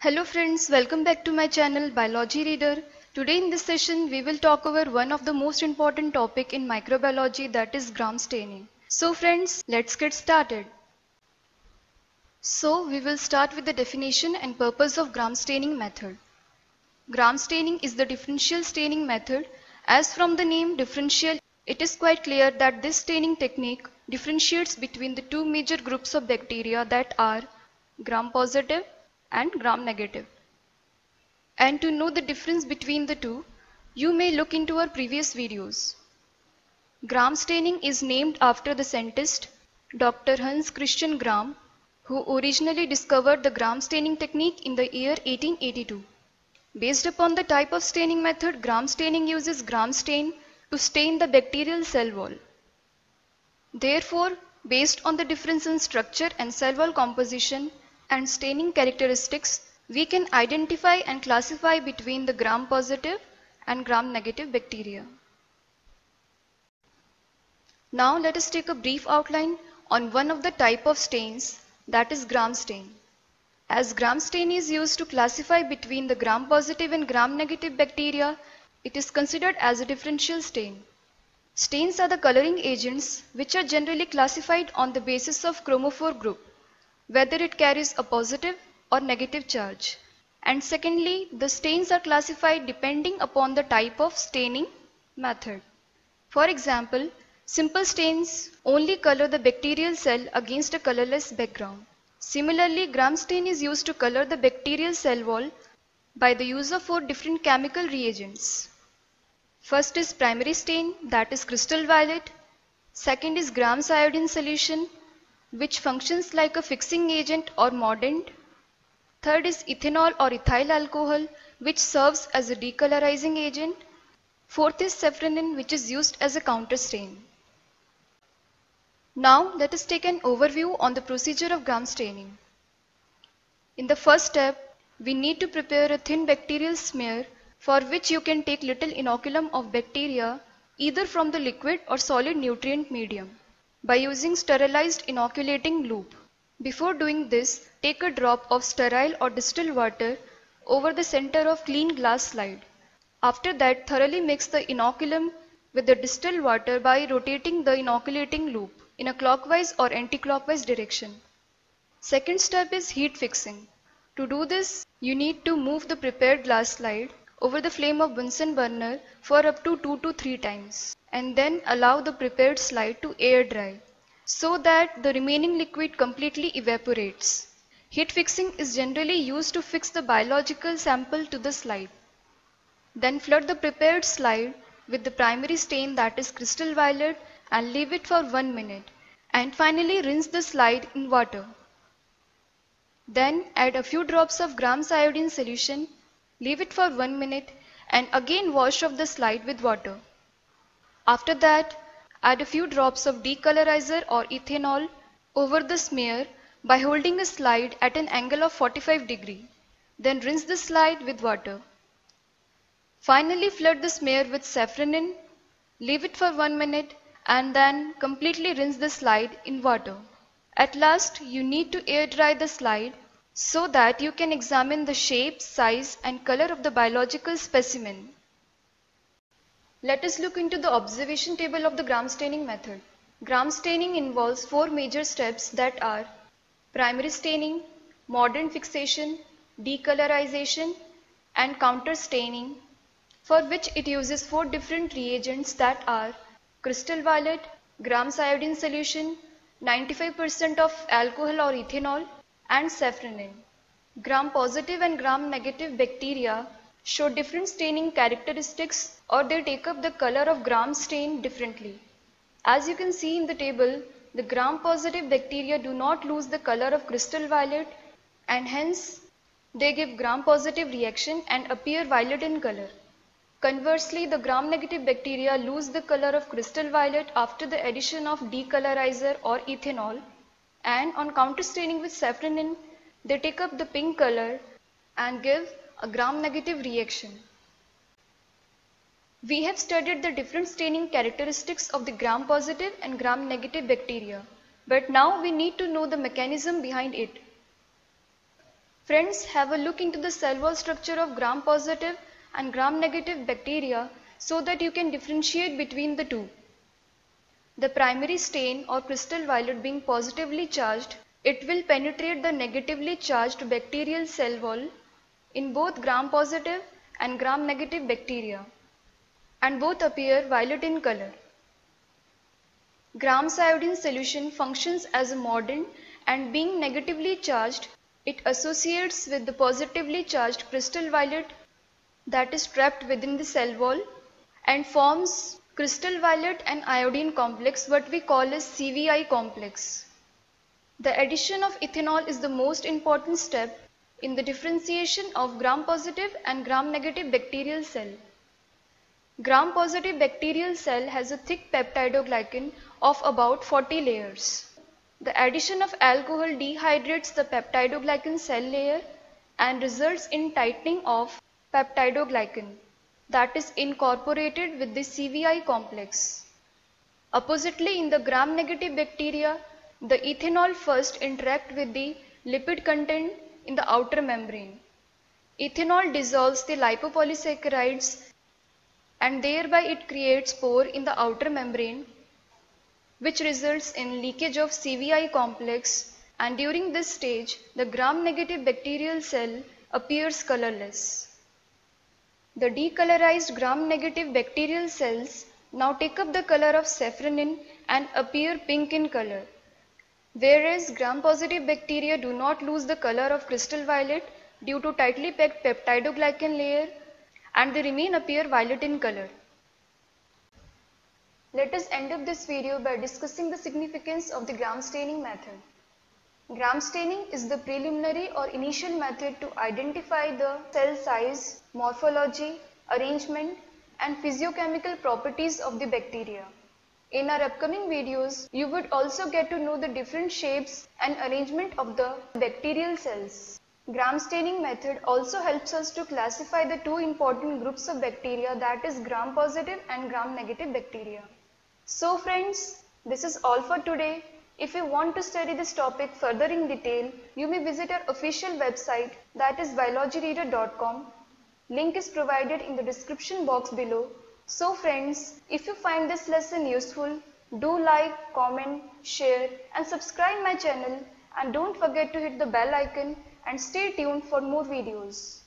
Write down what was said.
Hello friends, welcome back to my channel Biology Reader. Today in this session we will talk over one of the most important topic in microbiology, that is gram staining. So friends, let's get started. So we will start with the definition and purpose of gram staining method. Gram staining is the differential staining method. As from the name differential, it is quite clear that this staining technique differentiates between the two major groups of bacteria, that are gram positive and gram negative. And to know the difference between the two, you may look into our previous videos. Gram staining is named after the scientist Dr. Hans Christian Gram, who originally discovered the gram staining technique in the year 1882. Based upon the type of staining method, gram staining uses gram stain to stain the bacterial cell wall. Therefore, based on the difference in structure and cell wall composition and staining characteristics, we can identify and classify between the gram positive and gram negative bacteria. Now let us take a brief outline on one of the type of stains, that is gram stain. As gram stain is used to classify between the gram positive and gram negative bacteria, it is considered as a differential stain. Stains are the coloring agents which are generally classified on the basis of chromophore group, whether it carries a positive or negative charge. And secondly, the stains are classified depending upon the type of staining method. For example, simple stains only color the bacterial cell against a colorless background. Similarly, gram stain is used to color the bacterial cell wall by the use of 4 different chemical reagents. First is primary stain, that is crystal violet. Second is Gram's iodine solution, which functions like a fixing agent or mordant. Third is ethanol or ethyl alcohol, which serves as a decolorizing agent. Fourth is safranin, which is used as a counter stain. Now let us take an overview on the procedure of gram staining. In the first step, we need to prepare a thin bacterial smear, for which you can take little inoculum of bacteria either from the liquid or solid nutrient medium by using sterilized inoculating loop. Before doing this, take a drop of sterile or distilled water over the center of clean glass slide. After that, thoroughly mix the inoculum with the distilled water by rotating the inoculating loop in a clockwise or anti-clockwise direction. Second step is heat fixing. To do this, you need to move the prepared glass slide over the flame of Bunsen burner for up to 2 to 3 times, and then allow the prepared slide to air dry so that the remaining liquid completely evaporates. Heat fixing is generally used to fix the biological sample to the slide. Then flood the prepared slide with the primary stain, that is crystal violet, and leave it for 1 minute, and finally rinse the slide in water. Then add a few drops of Gram's iodine solution, leave it for 1 minute, and again wash off the slide with water. After that, add a few drops of decolorizer or ethanol over the smear by holding the slide at an angle of 45 degrees. Then rinse the slide with water. Finally, flood the smear with safranin, leave it for 1 minute, and then completely rinse the slide in water. At last, you need to air dry the slide so that you can examine the shape, size, and color of the biological specimen. Let us look into the observation table of the gram staining method. Gram staining involves 4 major steps, that are primary staining, mordant fixation, decolorization, and counter staining, for which it uses 4 different reagents, that are crystal violet, Gram's iodine solution, 95% of alcohol or ethanol, and safranin. Gram positive and gram negative bacteria show different staining characteristics, or they take up the color of gram stain differently. As you can see in the table, the gram positive bacteria do not lose the color of crystal violet, and hence they give gram positive reaction and appear violet in color. Conversely, the gram negative bacteria lose the color of crystal violet after the addition of decolorizer or ethanol, and on counter staining with safranin, they take up the pink color and give a gram negative reaction. We have studied the different staining characteristics of the gram positive and gram negative bacteria, but now we need to know the mechanism behind it. Friends, have a look into the cell wall structure of gram-positive and gram-negative bacteria so that you can differentiate between the two. The primary stain or crystal violet being positively charged, it will penetrate the negatively charged bacterial cell wall in both gram-positive and gram-negative bacteria, and both appear violet in color. Gram's iodine solution functions as a mordant, and being negatively charged, it associates with the positively charged crystal violet that is trapped within the cell wall and forms crystal violet and iodine complex, what we call as CVI complex. The addition of ethanol is the most important step in the differentiation of gram-positive and gram-negative bacterial cell. Gram-positive bacterial cell has a thick peptidoglycan of about 40 layers. The addition of alcohol dehydrates the peptidoglycan cell layer and results in tightening of peptidoglycan that is incorporated with the CVI complex. Oppositely, in the gram-negative bacteria, the ethanol first interact with the lipid content in the outer membrane. Ethanol dissolves the lipopolysaccharides and thereby it creates pore in the outer membrane, which results in leakage of CVI complex, and during this stage the gram-negative bacterial cell appears colorless. The decolorized gram-negative bacterial cells now take up the color of safranin and appear pink in color, whereas gram-positive bacteria do not lose the color of crystal violet due to tightly packed peptidoglycan layer, and they appear violet in color. Let us end up this video by discussing the significance of the gram staining method. Gram staining is the preliminary or initial method to identify the cell size, morphology, arrangement, and physiochemical properties of the bacteria. In our upcoming videos, you would also get to know the different shapes and arrangement of the bacterial cells. Gram staining method also helps us to classify the two important groups of bacteria, that is gram-positive and gram-negative bacteria. So friends, this is all for today. If you want to study this topic further in detail, you may visit our official website, that is biologyreader.com. Link is provided in the description box below. So friends, if you find this lesson useful, do like, comment, share and subscribe my channel, and don't forget to hit the bell icon and stay tuned for more videos.